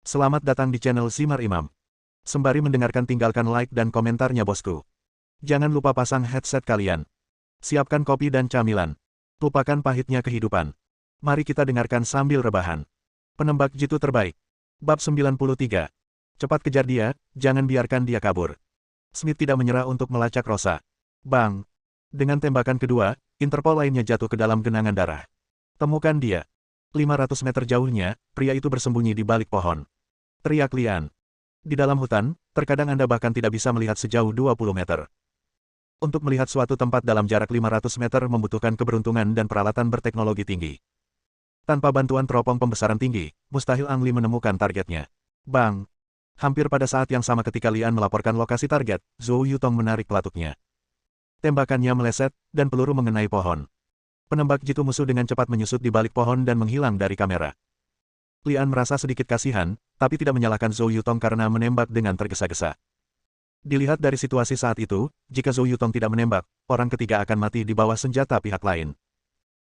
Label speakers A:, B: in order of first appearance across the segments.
A: Selamat datang di channel Simar Imam. Sembari mendengarkan tinggalkan like dan komentarnya bosku. Jangan lupa pasang headset kalian. Siapkan kopi dan camilan. Lupakan pahitnya kehidupan. Mari kita dengarkan sambil rebahan. Penembak jitu terbaik. Bab 93. Cepat kejar dia, jangan biarkan dia kabur. Smith tidak menyerah untuk melacak Rosa. Bang! Dengan tembakan kedua, Interpol lainnya jatuh ke dalam genangan darah. Temukan dia. 500 meter jauhnya, pria itu bersembunyi di balik pohon. Teriak Lian. Di dalam hutan, terkadang Anda bahkan tidak bisa melihat sejauh 20 meter. Untuk melihat suatu tempat dalam jarak 500 meter membutuhkan keberuntungan dan peralatan berteknologi tinggi. Tanpa bantuan teropong pembesaran tinggi, mustahil Ang Li menemukan targetnya. Bang! Hampir pada saat yang sama ketika Lian melaporkan lokasi target, Zhou Yutong menarik pelatuknya. Tembakannya meleset, dan peluru mengenai pohon. Penembak jitu musuh dengan cepat menyusut di balik pohon dan menghilang dari kamera. Lian merasa sedikit kasihan, tapi tidak menyalahkan Zhou Yutong karena menembak dengan tergesa-gesa. Dilihat dari situasi saat itu, jika Zhou Yutong tidak menembak, orang ketiga akan mati di bawah senjata pihak lain.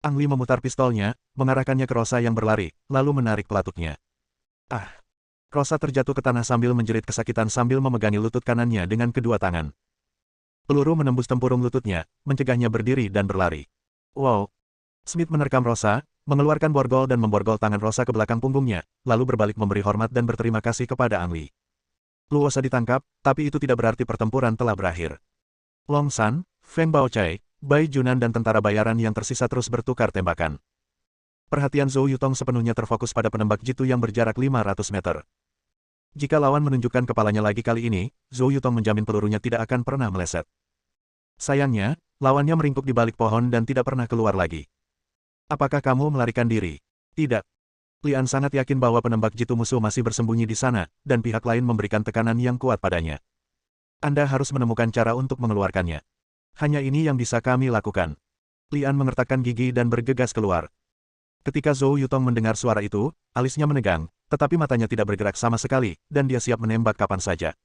A: Ang Li memutar pistolnya, mengarahkannya ke Rosa yang berlari, lalu menarik pelatuknya. Ah! Rosa terjatuh ke tanah sambil menjerit kesakitan sambil memegangi lutut kanannya dengan kedua tangan. Peluru menembus tempurung lututnya, mencegahnya berdiri dan berlari. Wow! Smith menerkam Rosa, mengeluarkan borgol dan memborgol tangan Rosa ke belakang punggungnya, lalu berbalik memberi hormat dan berterima kasih kepada Ang Li. Luosa ditangkap, tapi itu tidak berarti pertempuran telah berakhir. Long San, Feng Baochai, Bai Junan dan tentara bayaran yang tersisa terus bertukar tembakan. Perhatian Zhou Yutong sepenuhnya terfokus pada penembak jitu yang berjarak 500 meter. Jika lawan menunjukkan kepalanya lagi kali ini, Zhou Yutong menjamin pelurunya tidak akan pernah meleset. Sayangnya, lawannya meringkuk di balik pohon dan tidak pernah keluar lagi. Apakah kamu melarikan diri? Tidak. Lian sangat yakin bahwa penembak jitu musuh masih bersembunyi di sana, dan pihak lain memberikan tekanan yang kuat padanya. Anda harus menemukan cara untuk mengeluarkannya. Hanya ini yang bisa kami lakukan. Lian mengertakkan gigi dan bergegas keluar. Ketika Zhou Yutong mendengar suara itu, alisnya menegang, tetapi matanya tidak bergerak sama sekali, dan dia siap menembak kapan saja.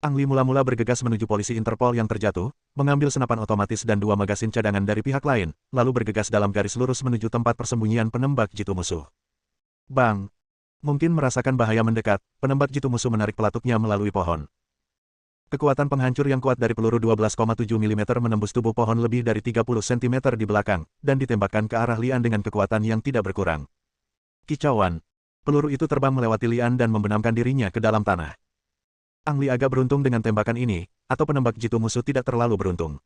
A: Ang Li mula-mula bergegas menuju polisi Interpol yang terjatuh, mengambil senapan otomatis dan 2 magasin cadangan dari pihak lain, lalu bergegas dalam garis lurus menuju tempat persembunyian penembak jitu musuh. Bang! Mungkin merasakan bahaya mendekat, penembak jitu musuh menarik pelatuknya melalui pohon. Kekuatan penghancur yang kuat dari peluru 12,7 mm menembus tubuh pohon lebih dari 30 cm di belakang, dan ditembakkan ke arah Lian dengan kekuatan yang tidak berkurang. Kicauan! Peluru itu terbang melewati Lian dan membenamkan dirinya ke dalam tanah. Ang Li agak beruntung dengan tembakan ini, atau penembak jitu musuh tidak terlalu beruntung.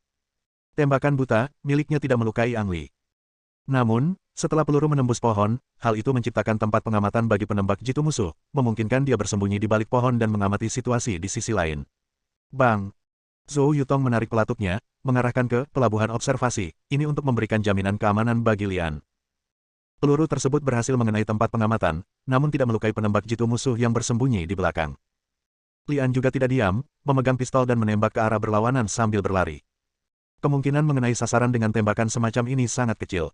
A: Tembakan buta, miliknya tidak melukai Ang Li. Namun, setelah peluru menembus pohon, hal itu menciptakan tempat pengamatan bagi penembak jitu musuh, memungkinkan dia bersembunyi di balik pohon dan mengamati situasi di sisi lain. Bang! Zhou Yutong menarik pelatuknya, mengarahkan ke pelabuhan observasi, ini untuk memberikan jaminan keamanan bagi Lian. Peluru tersebut berhasil mengenai tempat pengamatan, namun tidak melukai penembak jitu musuh yang bersembunyi di belakang. Lian juga tidak diam, memegang pistol dan menembak ke arah berlawanan sambil berlari. Kemungkinan mengenai sasaran dengan tembakan semacam ini sangat kecil.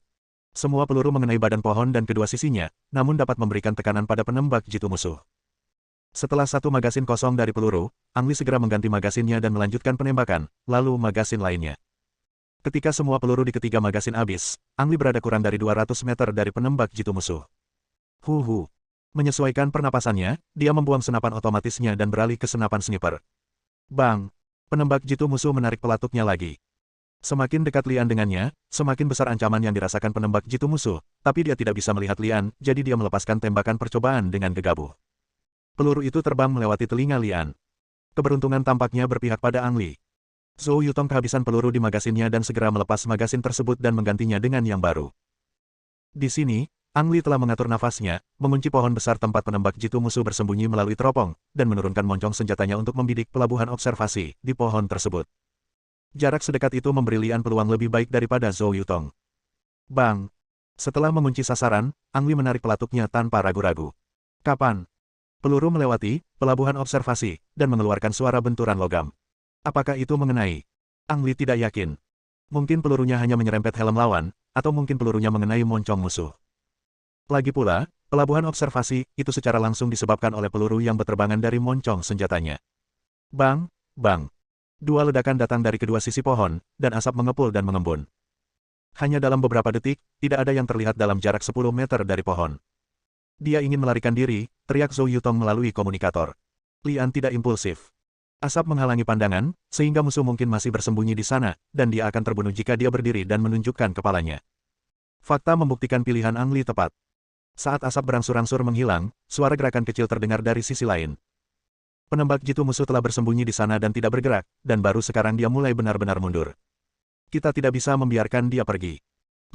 A: Semua peluru mengenai badan pohon dan kedua sisinya, namun dapat memberikan tekanan pada penembak jitu musuh. Setelah 1 magasin kosong dari peluru, Ang Li segera mengganti magasinnya dan melanjutkan penembakan, lalu magasin lainnya. Ketika semua peluru di ketiga magasin habis, Ang Li berada kurang dari 200 meter dari penembak jitu musuh. Huhu! Menyesuaikan pernapasannya, dia membuang senapan otomatisnya dan beralih ke senapan sniper. Bang! Penembak jitu musuh menarik pelatuknya lagi. Semakin dekat Lian dengannya, semakin besar ancaman yang dirasakan penembak jitu musuh, tapi dia tidak bisa melihat Lian, jadi dia melepaskan tembakan percobaan dengan gegabah. Peluru itu terbang melewati telinga Lian. Keberuntungan tampaknya berpihak pada Ang Li. Zhou Yutong kehabisan peluru di magasinnya dan segera melepas magasin tersebut dan menggantinya dengan yang baru. Di sini, Ang Li telah mengatur nafasnya, mengunci pohon besar tempat penembak jitu musuh bersembunyi melalui teropong, dan menurunkan moncong senjatanya untuk membidik pelabuhan observasi di pohon tersebut. Jarak sedekat itu memberi Lian peluang lebih baik daripada Zhou Yutong. Bang! Setelah mengunci sasaran, Ang Li menarik pelatuknya tanpa ragu-ragu. Kapan? Peluru melewati pelabuhan observasi, dan mengeluarkan suara benturan logam. Apakah itu mengenai? Ang Li tidak yakin. Mungkin pelurunya hanya menyerempet helm lawan, atau mungkin pelurunya mengenai moncong musuh. Lagi pula, pelabuhan observasi itu secara langsung disebabkan oleh peluru yang berterbangan dari moncong senjatanya. Bang! Bang! 2 ledakan datang dari kedua sisi pohon, dan asap mengepul dan mengembun. Hanya dalam beberapa detik, tidak ada yang terlihat dalam jarak 10 meter dari pohon. Dia ingin melarikan diri, teriak Zhou Yutong melalui komunikator. Lian tidak impulsif. Asap menghalangi pandangan, sehingga musuh mungkin masih bersembunyi di sana, dan dia akan terbunuh jika dia berdiri dan menunjukkan kepalanya. Fakta membuktikan pilihan Ang Li tepat. Saat asap berangsur-angsur menghilang, suara gerakan kecil terdengar dari sisi lain. Penembak jitu musuh telah bersembunyi di sana dan tidak bergerak, dan baru sekarang dia mulai benar-benar mundur. Kita tidak bisa membiarkan dia pergi.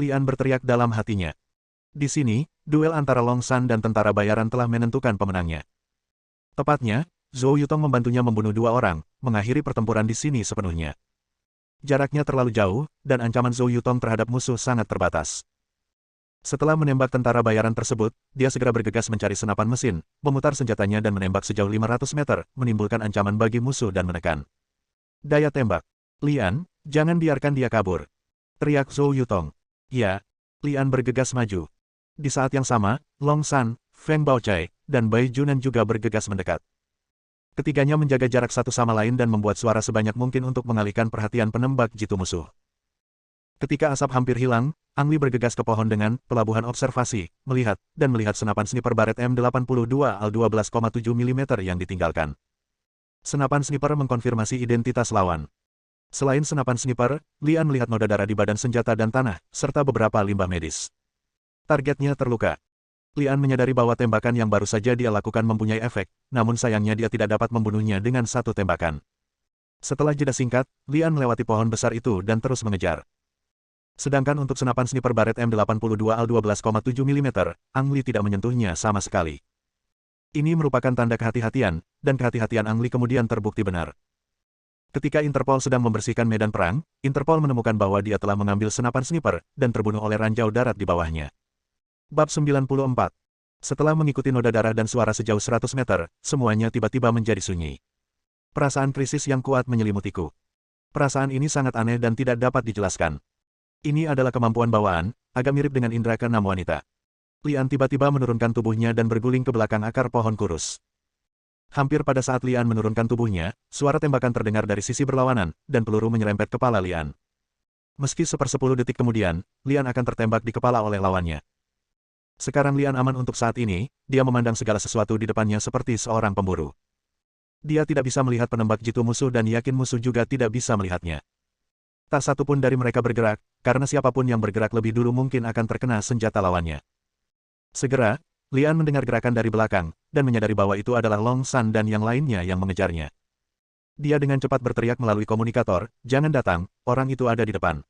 A: Lian berteriak dalam hatinya. Di sini, duel antara Long San dan tentara bayaran telah menentukan pemenangnya. Tepatnya, Zhou Yutong membantunya membunuh 2 orang, mengakhiri pertempuran di sini sepenuhnya. Jaraknya terlalu jauh, dan ancaman Zhou Yutong terhadap musuh sangat terbatas. Setelah menembak tentara bayaran tersebut, dia segera bergegas mencari senapan mesin, memutar senjatanya dan menembak sejauh 500 meter, menimbulkan ancaman bagi musuh dan menekan. Daya tembak. Lian, jangan biarkan dia kabur. Teriak Zhou Yutong. Ya. Lian bergegas maju. Di saat yang sama, Long San, Feng Baochai, dan Bai Junan juga bergegas mendekat. Ketiganya menjaga jarak satu sama lain dan membuat suara sebanyak mungkin untuk mengalihkan perhatian penembak jitu musuh. Ketika asap hampir hilang, Ang Li bergegas ke pohon dengan pelabuhan observasi, melihat senapan sniper baret M82Al12,7 mm yang ditinggalkan. Senapan sniper mengkonfirmasi identitas lawan. Selain senapan sniper, Lian melihat noda darah di badan senjata dan tanah, serta beberapa limbah medis. Targetnya terluka. Lian menyadari bahwa tembakan yang baru saja dia lakukan mempunyai efek, namun sayangnya dia tidak dapat membunuhnya dengan satu tembakan. Setelah jeda singkat, Lian melewati pohon besar itu dan terus mengejar. Sedangkan untuk senapan sniper baret M82Al12,7 mm, Ang Li tidak menyentuhnya sama sekali. Ini merupakan tanda kehati-hatian, dan kehati-hatian Ang Li kemudian terbukti benar. Ketika Interpol sedang membersihkan medan perang, Interpol menemukan bahwa dia telah mengambil senapan sniper, dan terbunuh oleh ranjau darat di bawahnya. Bab 94. Setelah mengikuti noda darah dan suara sejauh 100 meter, semuanya tiba-tiba menjadi sunyi. Perasaan krisis yang kuat menyelimutiku. Perasaan ini sangat aneh dan tidak dapat dijelaskan. Ini adalah kemampuan bawaan, agak mirip dengan indera keenam wanita. Lian tiba-tiba menurunkan tubuhnya dan berguling ke belakang akar pohon kurus. Hampir pada saat Lian menurunkan tubuhnya, suara tembakan terdengar dari sisi berlawanan, dan peluru menyerempet kepala Lian. Meski 1/10 detik kemudian, Lian akan tertembak di kepala oleh lawannya. Sekarang Lian aman untuk saat ini, dia memandang segala sesuatu di depannya seperti seorang pemburu. Dia tidak bisa melihat penembak jitu musuh dan yakin musuh juga tidak bisa melihatnya. Tak satu pun dari mereka bergerak, karena siapapun yang bergerak lebih dulu mungkin akan terkena senjata lawannya. Segera, Lian mendengar gerakan dari belakang, dan menyadari bahwa itu adalah Long San dan yang lainnya yang mengejarnya. Dia dengan cepat berteriak melalui komunikator, "Jangan datang, orang itu ada di depan."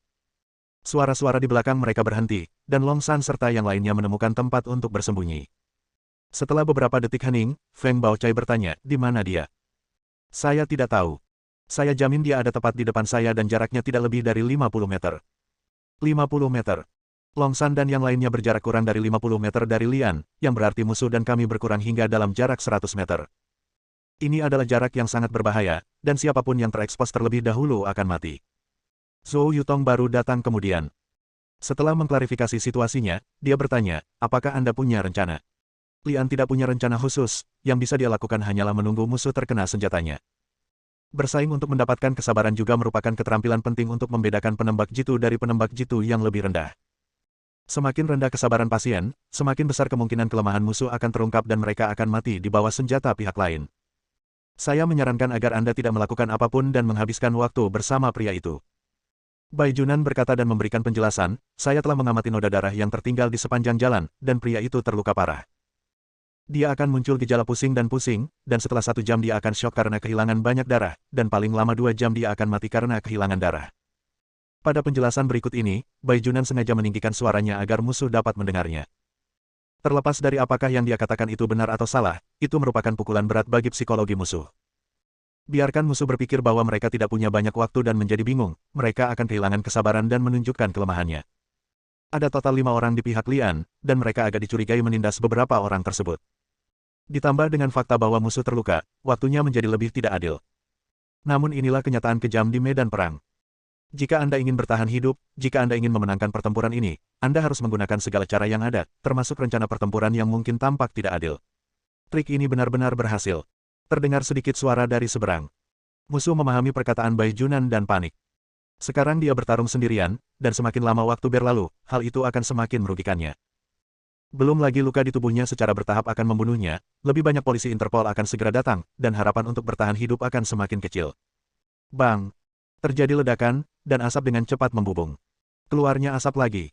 A: Suara-suara di belakang mereka berhenti, dan Long San serta yang lainnya menemukan tempat untuk bersembunyi. Setelah beberapa detik hening, Feng Baochai bertanya, "Di mana dia?" "Saya tidak tahu. Saya jamin dia ada tepat di depan saya dan jaraknya tidak lebih dari 50 meter. 50 meter. Long San dan yang lainnya berjarak kurang dari 50 meter dari Lian, yang berarti musuh dan kami berkurang hingga dalam jarak 100 meter. Ini adalah jarak yang sangat berbahaya, dan siapapun yang terekspos terlebih dahulu akan mati." Zhou Yutong baru datang kemudian. Setelah mengklarifikasi situasinya, dia bertanya, "Apakah Anda punya rencana?" Lian tidak punya rencana khusus, yang bisa dia lakukan hanyalah menunggu musuh terkena senjatanya. Bersaing untuk mendapatkan kesabaran juga merupakan keterampilan penting untuk membedakan penembak jitu dari penembak jitu yang lebih rendah. Semakin rendah kesabaran pasien, semakin besar kemungkinan kelemahan musuh akan terungkap dan mereka akan mati di bawah senjata pihak lain. Saya menyarankan agar Anda tidak melakukan apapun dan menghabiskan waktu bersama pria itu. Bai Junan berkata dan memberikan penjelasan, "Saya telah mengamati noda darah yang tertinggal di sepanjang jalan, dan pria itu terluka parah. Dia akan muncul gejala pusing, dan setelah 1 jam dia akan syok karena kehilangan banyak darah, dan paling lama 2 jam dia akan mati karena kehilangan darah." Pada penjelasan berikut ini, Bai Junan sengaja meninggikan suaranya agar musuh dapat mendengarnya. Terlepas dari apakah yang dia katakan itu benar atau salah, itu merupakan pukulan berat bagi psikologi musuh. Biarkan musuh berpikir bahwa mereka tidak punya banyak waktu dan menjadi bingung, mereka akan kehilangan kesabaran dan menunjukkan kelemahannya. Ada total 5 orang di pihak Lian, dan mereka agak dicurigai menindas beberapa orang tersebut. Ditambah dengan fakta bahwa musuh terluka, waktunya menjadi lebih tidak adil. Namun inilah kenyataan kejam di medan perang. Jika Anda ingin bertahan hidup, jika Anda ingin memenangkan pertempuran ini, Anda harus menggunakan segala cara yang ada, termasuk rencana pertempuran yang mungkin tampak tidak adil. Trik ini benar-benar berhasil. Terdengar sedikit suara dari seberang. Musuh memahami perkataan Bai Junan dan panik. Sekarang dia bertarung sendirian, dan semakin lama waktu berlalu, hal itu akan semakin merugikannya. Belum lagi luka di tubuhnya secara bertahap akan membunuhnya, lebih banyak polisi Interpol akan segera datang, dan harapan untuk bertahan hidup akan semakin kecil. Bang! Terjadi ledakan, dan asap dengan cepat membubung. Keluarnya asap lagi.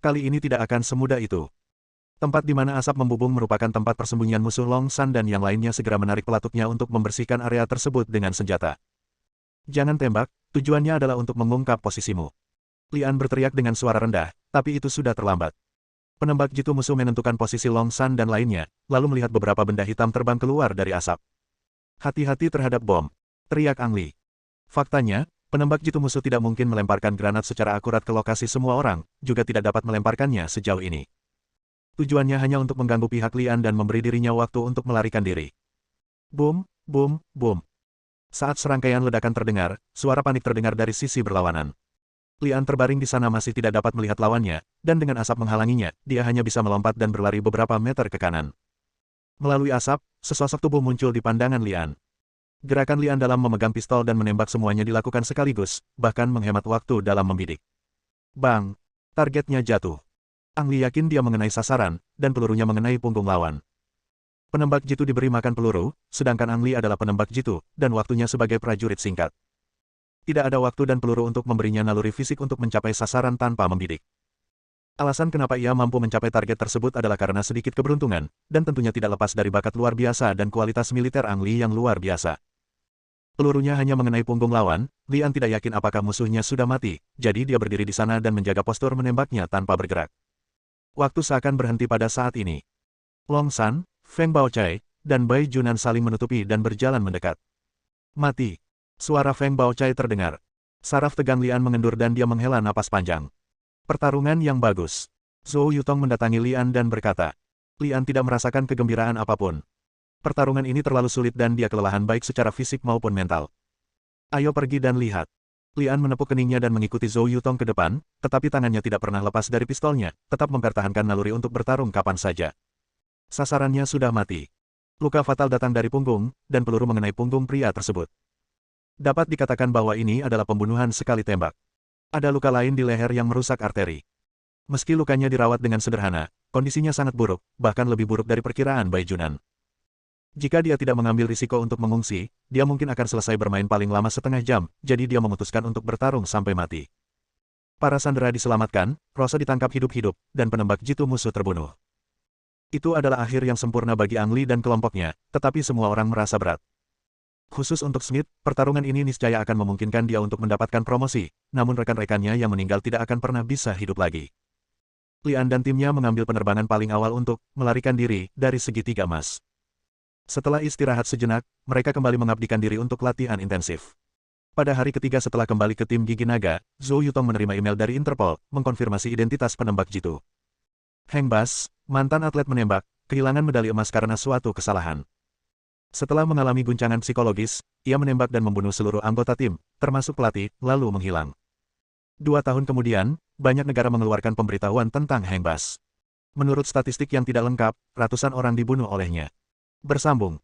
A: Kali ini tidak akan semudah itu. Tempat di mana asap membubung merupakan tempat persembunyian musuh Long San dan yang lainnya segera menarik pelatutnya untuk membersihkan area tersebut dengan senjata. Jangan tembak, tujuannya adalah untuk mengungkap posisimu. Lian berteriak dengan suara rendah, tapi itu sudah terlambat. Penembak jitu musuh menentukan posisi Long San dan lainnya, lalu melihat beberapa benda hitam terbang keluar dari asap. Hati-hati terhadap bom, teriak Ang Li. Faktanya, penembak jitu musuh tidak mungkin melemparkan granat secara akurat ke lokasi semua orang, juga tidak dapat melemparkannya sejauh ini. Tujuannya hanya untuk mengganggu pihak Lian dan memberi dirinya waktu untuk melarikan diri. Boom, boom, boom. Saat serangkaian ledakan terdengar, suara panik terdengar dari sisi berlawanan. Lian terbaring di sana masih tidak dapat melihat lawannya, dan dengan asap menghalanginya, dia hanya bisa melompat dan berlari beberapa meter ke kanan. Melalui asap, sesosok tubuh muncul di pandangan Lian. Gerakan Lian dalam memegang pistol dan menembak semuanya dilakukan sekaligus, bahkan menghemat waktu dalam membidik. Bang! Targetnya jatuh. Ang Li yakin dia mengenai sasaran, dan pelurunya mengenai punggung lawan. Penembak jitu diberi makan peluru, sedangkan Ang Li adalah penembak jitu, dan waktunya sebagai prajurit singkat. Tidak ada waktu dan peluru untuk memberinya naluri fisik untuk mencapai sasaran tanpa membidik. Alasan kenapa ia mampu mencapai target tersebut adalah karena sedikit keberuntungan, dan tentunya tidak lepas dari bakat luar biasa dan kualitas militer Ang Li yang luar biasa. Pelurunya hanya mengenai punggung lawan, Lian tidak yakin apakah musuhnya sudah mati, jadi dia berdiri di sana dan menjaga postur menembaknya tanpa bergerak. Waktu seakan berhenti pada saat ini. Long San, Feng Baochai, dan Bai Junan saling menutupi dan berjalan mendekat. Mati. Suara Feng Baochai terdengar. Saraf tegang Lian mengendur dan dia menghela napas panjang. Pertarungan yang bagus. Zhou Yutong mendatangi Lian dan berkata. Lian tidak merasakan kegembiraan apapun. Pertarungan ini terlalu sulit dan dia kelelahan baik secara fisik maupun mental. Ayo pergi dan lihat. Lian menepuk keningnya dan mengikuti Zhou Yutong ke depan, tetapi tangannya tidak pernah lepas dari pistolnya, tetap mempertahankan naluri untuk bertarung kapan saja. Sasarannya sudah mati. Luka fatal datang dari punggung, dan peluru mengenai punggung pria tersebut. Dapat dikatakan bahwa ini adalah pembunuhan sekali tembak. Ada luka lain di leher yang merusak arteri. Meski lukanya dirawat dengan sederhana, kondisinya sangat buruk, bahkan lebih buruk dari perkiraan Bai Junan. Jika dia tidak mengambil risiko untuk mengungsi, dia mungkin akan selesai bermain paling lama setengah jam, jadi dia memutuskan untuk bertarung sampai mati. Para sandera diselamatkan, Rosa ditangkap hidup-hidup, dan penembak jitu musuh terbunuh. Itu adalah akhir yang sempurna bagi Ang Li dan kelompoknya, tetapi semua orang merasa berat. Khusus untuk Smith, pertarungan ini niscaya akan memungkinkan dia untuk mendapatkan promosi, namun rekan-rekannya yang meninggal tidak akan pernah bisa hidup lagi. Lian dan timnya mengambil penerbangan paling awal untuk melarikan diri dari segitiga emas. Setelah istirahat sejenak, mereka kembali mengabdikan diri untuk latihan intensif. Pada hari ketiga setelah kembali ke tim Gigi Naga, Zhou Yutong menerima email dari Interpol, mengkonfirmasi identitas penembak jitu. Heng Bas, mantan atlet menembak, kehilangan medali emas karena suatu kesalahan. Setelah mengalami guncangan psikologis, ia menembak dan membunuh seluruh anggota tim, termasuk pelatih, lalu menghilang. 2 tahun kemudian, banyak negara mengeluarkan pemberitahuan tentang Heng Bas. Menurut statistik yang tidak lengkap, ratusan orang dibunuh olehnya. Bersambung.